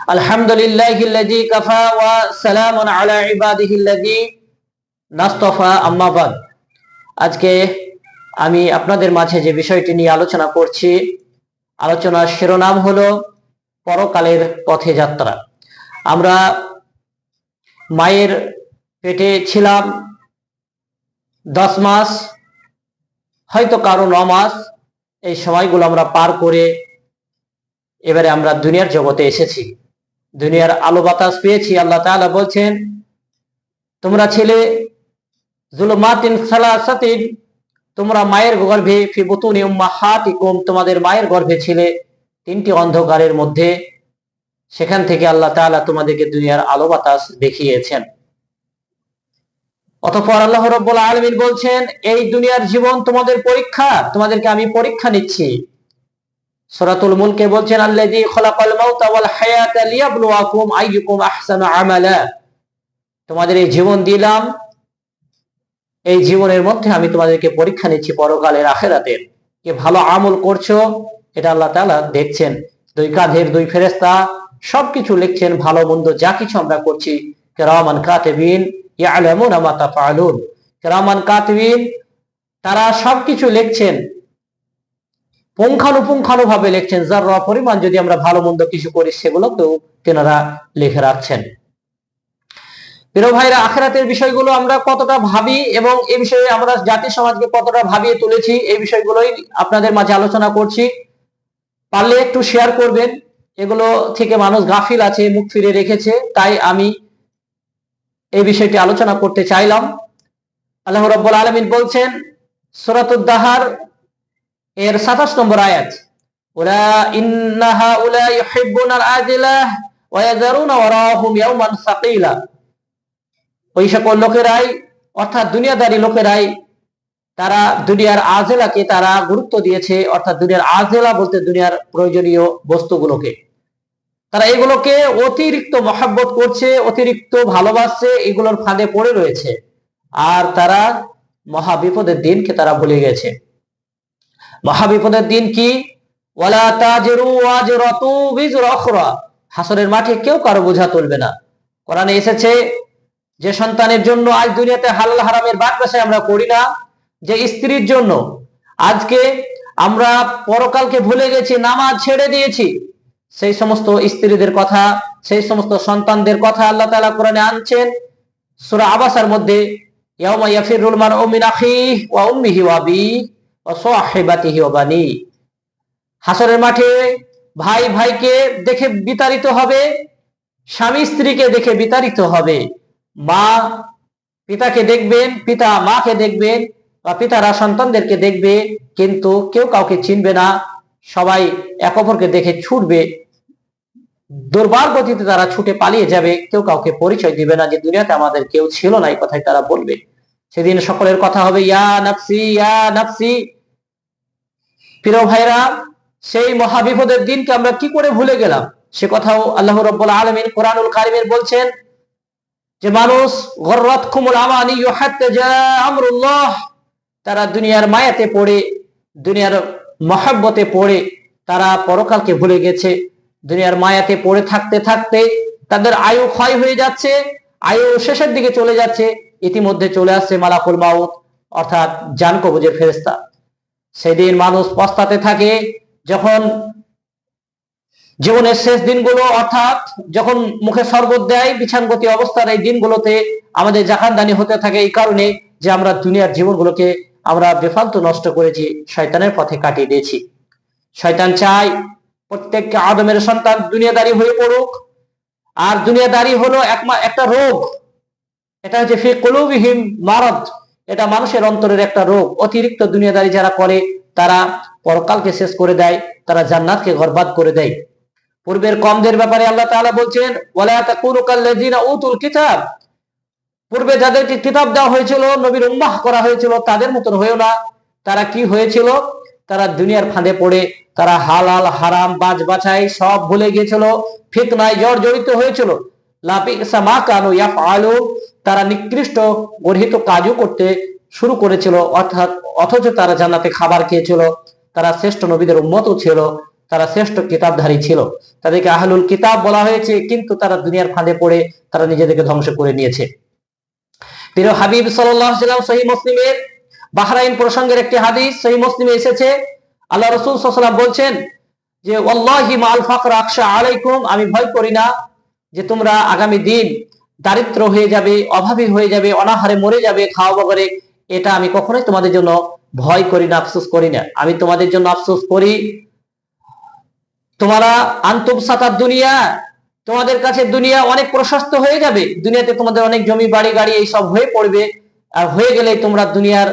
আলহামদুলিল্লাহিল্লাযী কাফা ওয়া সালামুন আলা ইবাদিহিল্লাযী নাসতাফা, আম্মা বাদ। আজকে আমি আপনাদের মাঝে যে বিষয়টি নিয়ে আলোচনা করছি, আলোচনার শিরোনাম হলো পরকালের পথে যাত্রা। আমরা মায়ের পেটে ছিলাম 10 মাস, হয়তো কারো 9 মাস। এই সময়গুলো আমরা পার করে এবারে আমরা দুনিয়ার জগতে এসেছি, দুনিয়ার আলো বাতাস পেয়েছি। আল্লাহ তাআলা বলছেন, তোমরা ছিলে যুলুমাতিন সালাসাতিন, তোমরা মায়ের গর্ভে, ফি বুতুনি উম্মাহাতিকুম, তোমাদের মায়ের গর্ভে ছিলে 3টি অন্ধকারের মধ্যে। সেখান থেকে আল্লাহ তাআলা তোমাদেরকে দুনিয়ার আলো বাতাস দেখিয়েছেন। অতঃপর আল্লাহ রাব্বুল আলামিন বলছেন, এই দুনিয়ার জীবন তোমাদের পরীক্ষা, তোমাদেরকে আমি পরীক্ষা নিচ্ছি। সূরাতুল মুলকে বলছেন, আল্লাযী খালাকাল মাউতা ওয়াল হায়াতা লিয়াবলুয়াকুম আইয়ুকুম আহসানু আমালা, তোমাদের এই জীবন দিলাম, এই জীবনের মধ্যে আমি তোমাদেরকে পরীক্ষা নিচ্ছি পরকালের, আখিরাতের। কে ভালো আমল করছো এটা আল্লাহ তাআলা দেখছেন। 2 কাঁধের 2 ফেরেশতা সবকিছু লিখছেন, ভালো মন্দ যা কিছু আমরা করছি। কিরামান কাতিবিন ইয়ালামুনা মা তাফআলুন, কিরামান কাতিবিন তারা সবকিছু লিখছেন, পুঙ্খানুপুঙ্খানুভাবে লিখছেন। যারা পরিমাণ যদি আমরা ভালো মন্দ কিছু করি সেগুলোকেও তেনারা লিখে রাখছেন। প্রিয় ভাইরা, আখিরাতের বিষয়গুলো আমরা কতটা ভাবি এবং এই বিষয়ে আমরা জাতি সমাজকে কতটা ভাবিয়ে তুলেছি, এই বিষয়গুলোই আপনাদের মাঝে আলোচনা করছি। পারলে একটু শেয়ার করবেন, এগুলো থেকে মানুষ গাফিল আছে, মুখ ফিরে রেখেছে, তাই আমি এই বিষয়টি আলোচনা করতে চাইলাম। আল্লাহ রাব্বুল আলামিন বলছেন সূরাতুদ দাহার এর 27 নম্বর আয়াত, ওয়া ইন্নাহা উলা ইউহিব্বুনাল আজিলাহ ওয়া ইয়াযারুনা ওয়ারাহুম ইয়াওমান সাকিলা, ওই সকল লোকেরাই, অর্থাৎ দুনিয়াদারী লোকেরাই, তারা দুনিয়ার আজেলাকে তারা গুরুত্ব দিয়েছে। অর্থাৎ দুনিয়ার আজেলা বলতে দুনিয়ার প্রয়োজনীয় বস্তুগুলোকে, তারা এগুলোকে অতিরিক্ত মহব্বত করছে, অতিরিক্ত ভালোবাসছে, এগুলোর ফাঁদে পড়ে রয়েছে। আর তারা মহাবিপদের দিনকে তারা ভুলে গেছে। মহাবিপদের দিন কি? ওয়ালা তাজিরু ওয়াজরাতু বিজরা উখরা, হাসরের মাঠে কেউ কারো বোঝা তুলবে না। কোরআনে এসেছে, যে সন্তানের জন্য আজ দুনিয়াতে হালাল হারামের বাদ বাছাই আমরা করি না, যে স্ত্রীর জন্য আজকে আমরা পরকালকে ভুলে গেছি, নামাজ ছেড়ে দিয়েছি, সেই সমস্ত স্ত্রীদের কথা, সেই সমস্ত সন্তানদের কথা আল্লাহ তাআলা কোরআনে আনছেন। সূরা আবাসার মধ্যে, ইয়াউমা ইয়াফিরুল মারউ মিন আখিহি ওয়া উম্মিহি ওয়া আবিহি ওয়া সাহিবাতিহি ওয়া বানি, হাসরের মাঠে ভাই ভাইকে দেখে বিতাড়িত হবে, স্বামী স্ত্রীকে দেখে বিতাড়িত হবে, মা পিতাকে দেখবেন, পিতা মাকে দেখবেন, বা পিতারা সন্তানদেরকে দেখবে, কিন্তু কেউ কাউকে চিনবে না। সবাই এক অপরকে দেখে ছুটবে, দুর্বার গতিতে তারা ছুটে পালিয়ে যাবে, কেউ কাউকে পরিচয় দিবে না যে দুনিয়াতে আমাদের কেউ ছিল না, এই কথাই তারা বলবে। সেদিন সকলের কথা হবে ইয়া নাফসি ইয়া নাফসি। প্রিয় ভাইরা, সেই মহাবিপদের দিনকে আমরা কি করে ভুলে গেলাম, সে কথাও আল্লাহ রাব্বুল আলামিন কোরআনুল কারীমে বলছেন যে মানুষ গররাতকুমুল আমানি হাত্তা জা আমরুল্লাহ, তারা দুনিয়ার মায়াতে পড়ে, দুনিয়ার মহব্বতে পড়ে তারা পরকালকে ভুলে গেছে। দুনিয়ার মায়াতে পড়ে থাকতে থাকতে তাদের আয়ু ক্ষয় হয়ে যাচ্ছে, আয়ু শেষের দিকে চলে যাচ্ছে। ইতিমধ্যে চলে আসছে মালাকুল মাউত, অর্থাৎ জান কবজের ফেরেশতা। সেদিন মানুষ পস্তাতে থাকে, যখন জীবনের শেষ দিনগুলো, অর্থাৎ যখন মুখে শরবত দেয় বিছানগতি অবস্থার এই দিনগুলোতে আমাদের জাহান্নামী হতে থাকে, এই কারণে যে আমরা দুনিয়ার জীবনগুলোকে আমরা বেফালতু নষ্ট করেছি, শয়তানের পথে কাটিয়ে দিয়েছি। শয়তান চায় প্রত্যেককে আদমের সন্তান দুনিয়াদারি হয়ে পড়ুক। আর দুনিয়াদারি হলো একটা রোগ, এটা হচ্ছে ফি কুলুবিহিম মারাদ, এটা মানুষের অন্তরের একটা রোগ। অতিরিক্ত দুনিয়াদারি যারা করে তারা পরকালকে শেষ করে দেয়, তারা জান্নাতকে বরবাদ করে দেয়। পূর্বের কওমদের ব্যাপারে আল্লাহ তাআলা বলছেন, ওয়ালা তাকুনু কাল্লাযিনা উতুল কিতাব, পূর্বে যাদেরকে কিতাব দেওয়া হয়েছিল, নবীর উম্মাহ করা হয়েছিল, তাদের মতন হয়েও না। তারা কি হয়েছিল? তারা দুনিয়ার ফাঁদে পড়ে তারা হালাল হারাম বাজ বাছাই সব ভুলে গিয়েছিল, ফিতনায় জর্জরিত হয়েছিল। লাবিসা মা কানু ইয়াফআলুন, তারা নিকৃষ্ট গর্হিত কাজও করতে শুরু করেছিল, অথচ তারা জান্নাতে খাবার খেয়েছিল, তারা শ্রেষ্ঠ নবীদের উম্মতও ছিল। তারা শ্রেষ্ঠ কিতাবধারী ছিল, তাদেরকে আহলুল কিতাব বলা হয়েছে, কিন্তু তারা দুনিয়ার ফাঁদে পড়ে তারা নিজেদেরকে ধ্বংস করে নিয়েছে। প্রিয় হাবিব সাল্লাল্লাহু আলাইহি ওয়াসাল্লাম সহিহ মুসলিমের বাহরাইন প্রসঙ্গের একটি হাদিস সহিহ মুসলিমে এসেছে, আল্লাহ রাসূল সাল্লাল্লাহু আলাইহি ওয়াসাল্লাম বলছেন যে ওয়াল্লাহি মাল ফাকর আখশা আলাইকুম, আমি ভয় করি না যে তোমরা আগামী দিন দারিদ্র হয়ে যাবে, অভাবী হয়ে যাবে, অনাহারে মরে যাবে, খাওয়া বগরে, এটা আমি কখনোই তোমাদের জন্য ভয় করি না, আফসোস করি না। আমি তোমাদের জন্য আফসোস করি তোমরা আনতুম সাতার দুনিয়া, তোমাদের কাছে দুনিয়া অনেক প্রশস্ত হয়ে যাবে, দুনিয়াতে তোমাদের অনেক জমি বাড়ি গাড়ি এইসব হয়ে পড়বে, আর হয়ে গেলে তোমরা দুনিয়ার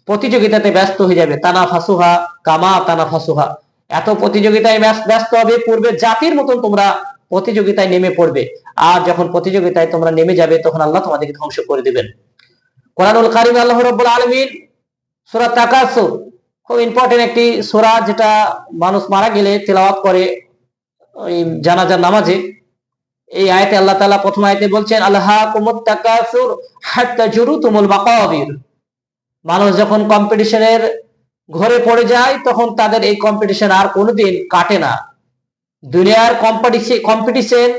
প্রতিযোগিতাতে ব্যস্ত হয়ে যাবে। তানাফাসুহা কামা তানাফাসুহা, এত প্রতিযোগিতায় ব্যস্ত হবে, পূর্বে জাতির মতন তোমরা প্রতিযোগিতায় নেমে পড়বে। আর যখন প্রতিযোগিতায় তোমরা নেমে যাবে তখন আল্লাহ তোমাদেরকে ধ্বংস করে দিবেন। কোরআনুল কারীম আল্লাহ রাব্বুল আলামিন সূরা তাকাসুর, খুব ইম্পর্টেন্ট একটি সূরা, যেটা মানুষ মারা গেলে তেলাওয়াত করে ওই জানাজার নামাজে। এই আয়াতে আল্লাহ তাআলা প্রথম আয়াতে বলছেন আলহাকুমুত তাকাসুর হাত্তা জুরুতুমুল মাকাবির, মানুষ যখন কম্পিটিশনের ঘরে পড়ে যায় তখন তাদের এই কম্পিটিশন আর কোনোদিন কাটে না। দুনিয়ার কম্পিটিশন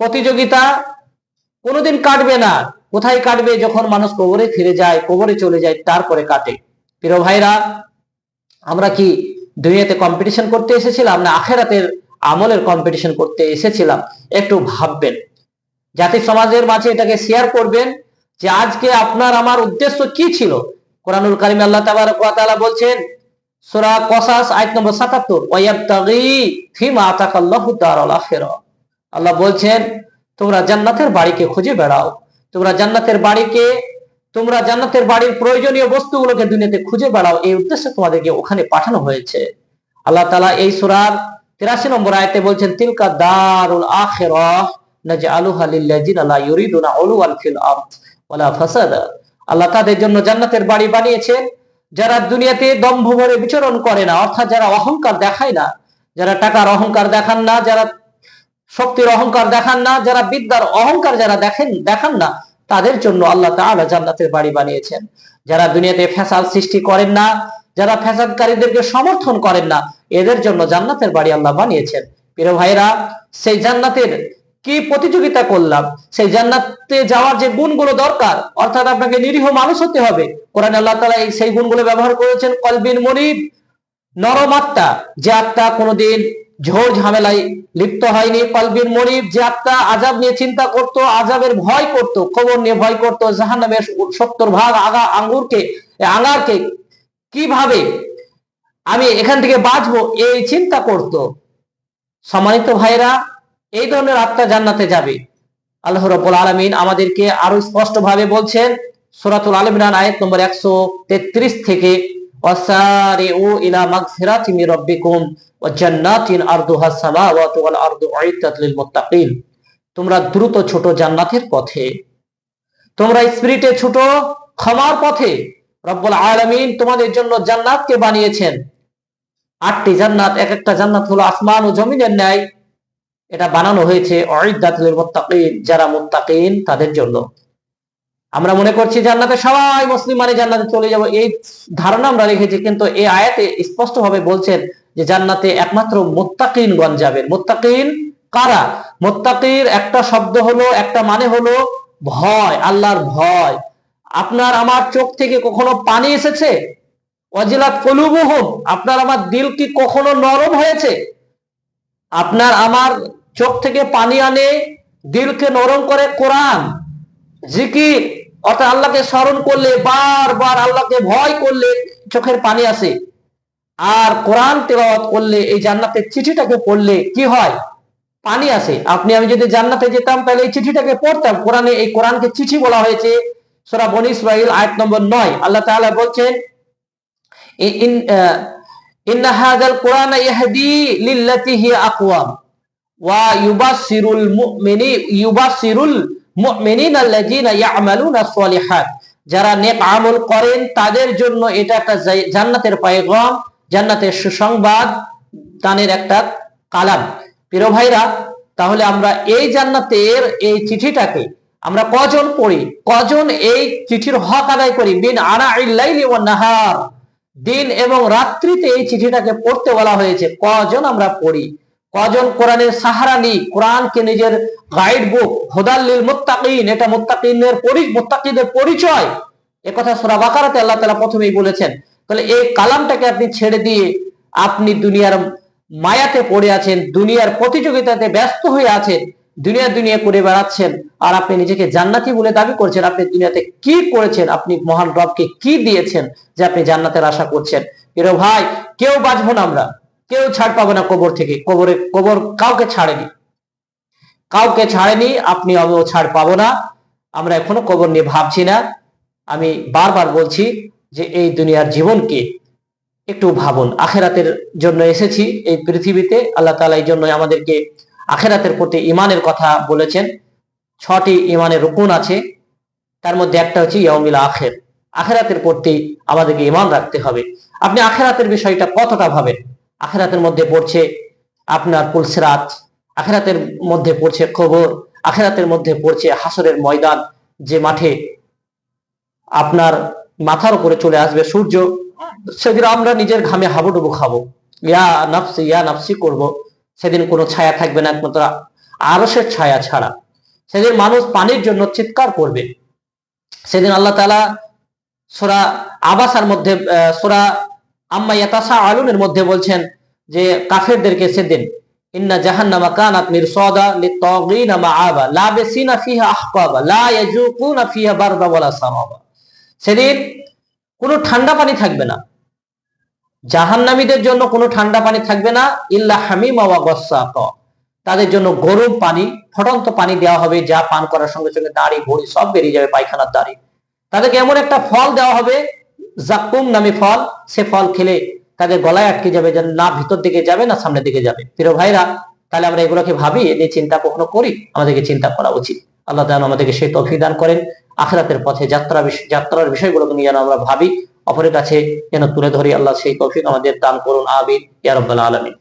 প্রতিযোগিতা কোনোদিন কাটবে না। কোথায় কাটবে? যখন মানুষ কবরে ফিরে যায়, কবরে চলে যায়, তারপরে কাটে। প্রিয় ভাইরা, আমরা কি দুনিয়াতে কম্পিটিশন করতে এসেছিলাম না আখিরাতের আমলের কম্পিটিশন করতে এসেছিলাম? একটু ভাববেন, জাতি সমাজের মাঝে এটাকে শেয়ার করবেন যে আজকে আপনার আমার উদ্দেশ্য কি ছিল। কোরআনুল কারীমে আল্লাহ তাবারক ওয়া তাআলা বলছেন সূরা কসাস আয়াত নম্বর 77, ওয়ায়াবতাগি ফিমা আতাকাল্লাহু দারাল আখিরা, আল্লাহ বলছেন তোমরা জান্নাতের বাড়িকে খুঁজে বেড়াও, তোমরা জান্নাতের বাড়ির প্রয়োজনীয় বস্তুগুলোকে দুনিয়াতে খুঁজে বেড়াও, এই উদ্দেশ্যে তোমাদেরকে ওখানে পাঠানো হয়েছে। আল্লাহ তাআলা এই সূরার 83 নম্বর আয়াতে বলছেন তিলকা দারুল আখিরাহ নাজআলুহা লিল্লাযিনা লা ইউরিদুনা উলুওয়ান ফিল আরদ ওয়ালা ফাসাদা, আল্লাহ তাদের জন্য জান্নাতের বাড়ি বানিয়েছেন যারা দুনিয়াতে দম্ভ ভরে বিচরণ করে না, অর্থাৎ যারা অহংকার দেখায় না, যারা টাকার অহংকার দেখান না, যারা শক্তির অহংকার দেখান না, যারা বিদ্যার অহংকার যারা দেখান না, তাদের জন্য আল্লাহ তাআলা জান্নাতের বাড়ি বানিয়েছেন। যারা দুনিয়াতে ফ্যাসাদ সৃষ্টি করেন না, যারা ফ্যাসাদকারীদেরকে সমর্থন করেন না, এদের জন্য জান্নাতের বাড়ি আল্লাহ বানিয়েছেন। প্রিয় ভাইরা, সেই জান্নাতের কি প্রতিযোগিতা করলাম, সেই জান্নাতে যাওয়ার যে গুণগুলো দরকার, অর্থাৎ আপনাকে নিরীহ মানুষ হতে হবে। কোরআনে আল্লাহ তাআলা সেই গুণগুলো ব্যবহার করেছেন। কলবিন মুনিব, নরম আত্মা, যে আত্মা কোনোদিন ঝোর ঝামেলায় লিপ্ত হয়নি। কলবিন মুনিব, যে আত্মা আযাব নিয়ে চিন্তা করত, আযাবের ভয় করত, কবর নিয়ে ভয় করত, জাহান্নামের 70 ভাগ আঙারকে কিভাবে আমি এখান থেকে বাঁচবো এই চিন্তা করত। সম্মানিত ভাইরা, এই ধরনের আত্মা জান্নাতে যাবে। আল্লাহ রাব্বুল আলামিন আমাদেরকে আরো স্পষ্ট ভাবে বলছেন সূরাতুল আল ইমরান আয়াত নম্বর 133 থেকে, ওয়াসারিউ ইলা মাগফিরাতি মির রাব্বিকুম ওয়া জান্নাতিন আরদুহাস সামাওয়াতু ওয়াল আরদু উইদ্দাত লিল মুত্তাকিন, তোমরা দ্রুত ছোট জান্নাতের পথে, তোমরা স্পিরিটে ছোট ক্ষমার পথে। রব্বুল আলামিন তোমাদের জন্য জান্নাতকে বানিয়েছেন 8টি জান্নাত, এক একটা জান্নাত হলো আসমান ও জমিনের ন্যায়। এটা বানানো হয়েছে উইদ্দাত লিল মুত্তাকিন, যারা মুত্তাকিন তাদের জন্য। আমরা মনে করছি জান্নাতে সবাই মুসলিম মানে জান্নাতে চলে যাব, এই ধারণা আমরা রেখেছি, কিন্তু এই আয়াতে স্পষ্ট ভাবে বলছেন যে জান্নাতে একমাত্র মুত্তাকিনগণ যাবেন। মুত্তাকিন কারা? মুত্তাকির একটা শব্দ হলো, একটা মানে হলো ভয়, আল্লাহর ভয়। আপনার আমার চোখ থেকে কখনো পানি এসেছে? ওয়াজিলাত কুলুবুহুম, আপনার আমার দিল কি কখনো নরম হয়েছে? আপনার আমার চোখ থেকে পানি আনে, দিলকে নরম করে কোরআন, জিকির, অর্থাৎ আল্লাহকে স্মরণ করলে, বারবার আল্লাহকে ভয় করলে চোখের পানি আসে। আর কোরআন তেলাওয়াত করলে, এই জান্নাতের চিঠিটাকে পড়লে কি হয়? পানি আসে। আপনি আমি যদি জান্নাতে যেতাম তাহলে এই চিঠিটাকে পড়তাম। কোরআনে এই কোরআনকে চিঠি বলা হয়েছে। সূরা বনী ইসরাঈল আয়াত নম্বর 9 আল্লাহ তাআলা বলছেন ইন্না হাযাল কুরআনা ইয়াহদি লিল্লাতী হিয়া আকওয়াম ওয়া ইউবাশশিরুল মুমিনিনা আল্লাযীনা ইয়া'মালুনাস সালিহাত, যারা নেক আমল করেন তাদের জন্য এটা একটা জান্নাতের পয়গাম, জান্নাতের সুসংবাদ দানের একটা কালাম। প্রিয় ভাইরা, তাহলে আমরা এই জান্নাতের এই চিঠিটাকে আমরা কজন পড়ি, কজন এই চিঠির হক আদায় করি? বিন আনাইল লাইলি ওয়ান নাহার, দিন এবং রাত্রিতে এই চিঠিটাকে পড়তে বলা হয়েছে। কজন আমরা পড়ি, কজন কোরআনের সাহারা নিই, কোরআনকে নিজের গাইড বুক, হুদাল্লিল মুত্তাকিন, এটা মুত্তাকিদের পরিচয়। একথা সূরা বাকারাতে আল্লাহ তাআলা প্রথমেই বলেছেন। তাহলে এই কালামটাকে আপনি ছেড়ে দিয়ে আপনি দুনিয়ার মায়াতে পড়ে আছেন, দুনিয়ার প্রতিযোগিতাতে ব্যস্ত হয়ে আছেন, দুনিয়া করে বেড়াচ্ছেন, আর আপনি নিজেকে জান্নাতি বলে দাবি করছেন। আপনি দুনিয়াতে কি করেছেন, আপনি মহান রবকে কি দিয়েছেন যে আপনি জান্নাতের আশা করছেন? প্রিয় ভাই, কেউ বাঁচবো না, আমরা কেউ ছাড় পাবো না কবর থেকে। কবর কাউকে ছাড়েনি, আপনি আমিও ছাড় পাবো না। আমরা এখনো কবর নিয়ে ভাবছি না। আমি বারবার বলছি যে এই দুনিয়ার জীবনকে একটু ভাবুন। আখেরাতের জন্য এসেছি এই পৃথিবীতে। আল্লাহ তাআলা এই জন্য আমাদেরকে আখেরাতের প্রতি ঈমানের কথা বলেছেন। 6টি ঈমানের রুকুন আছে, তার মধ্যে একটা হচ্ছে ইয়াউমিল আখির। আখেরাতের প্রতি আমাদেরকে ঈমান রাখতে হবে। আপনি আখেরাতের বিষয়টা কতটা ভাবেন? আখেরাতের মধ্যে পড়ছে আপনার পুলসিরাত, আখেরাতের মধ্যে পড়ছে কবর, আখেরাতের মধ্যে পড়ছে হাসরের ময়দান, যে মাঠে আপনার মাথার উপরে চলে আসবে সূর্য। সেদিন আমরা নিজের ঘামে হাবুডুবু খাবো, ইয়া নাফসি করব। সেদিন কোনো ছায়া থাকবে না একমাত্র আরশের ছায়া ছাড়া। সেদিন মানুষ পানির জন্য চিৎকার করবে। সেদিন আল্লাহ তাআলা সূরা আবাসার মধ্যে, সূরা আম্মা ইয়াতাসাআলুনের মধ্যে বলছেন যে কাফেরদেরকে সেদিন, ইন্না জাহান্নামা কানাত মিরসাদা লিত-তাগিনা মাআবা লাবিসিনা ফিহা আহকাবা লা ইয়াজুকুনা ফিহা বারদা ওয়ালা সারাবা। সেদিন কোনো ঠান্ডা পানি থাকবে না, জাহান্নামীদের জন্য কোনো ঠান্ডা পানি থাকবে না, ইল্লা হামিমা ওয়া গাসসাকা। তাদের জন্য গরম পানি, ফটন্ত পানি দেওয়া হবে, যা পান করার সঙ্গে সঙ্গে দাড়ি ভড়ি সব বেরিয়ে যাবে, পায়খানার দাড়ি। তাদেরকে এমন একটা ফল দেওয়া হবে, জাকুম নামে ফল, সে ফল খেলে তাদের গলায় আটকে যাবে, যেন না ভিতর দিকে যাবে না সামনের দিকে যাবে। প্রিয় ভাইরা, তাহলে আমরা এগুলোকে ভাবি, এদের চিন্তা কখনো করি? আমাদেরকে চিন্তা করা উচিত। আল্লাহ তাআলা আমাদেরকে সেই তৌফিক দান করেন। আখিরাতের পথে যাত্রার বিষয়গুলোকে নিয়ে যেন আমরা ভাবি, অপরের কাছে যেন তুলে ধরি। আল্লাহ সেই তৌফিক আমাদের দান করুন। আমিন ইয়া রাব্বাল আলামিন।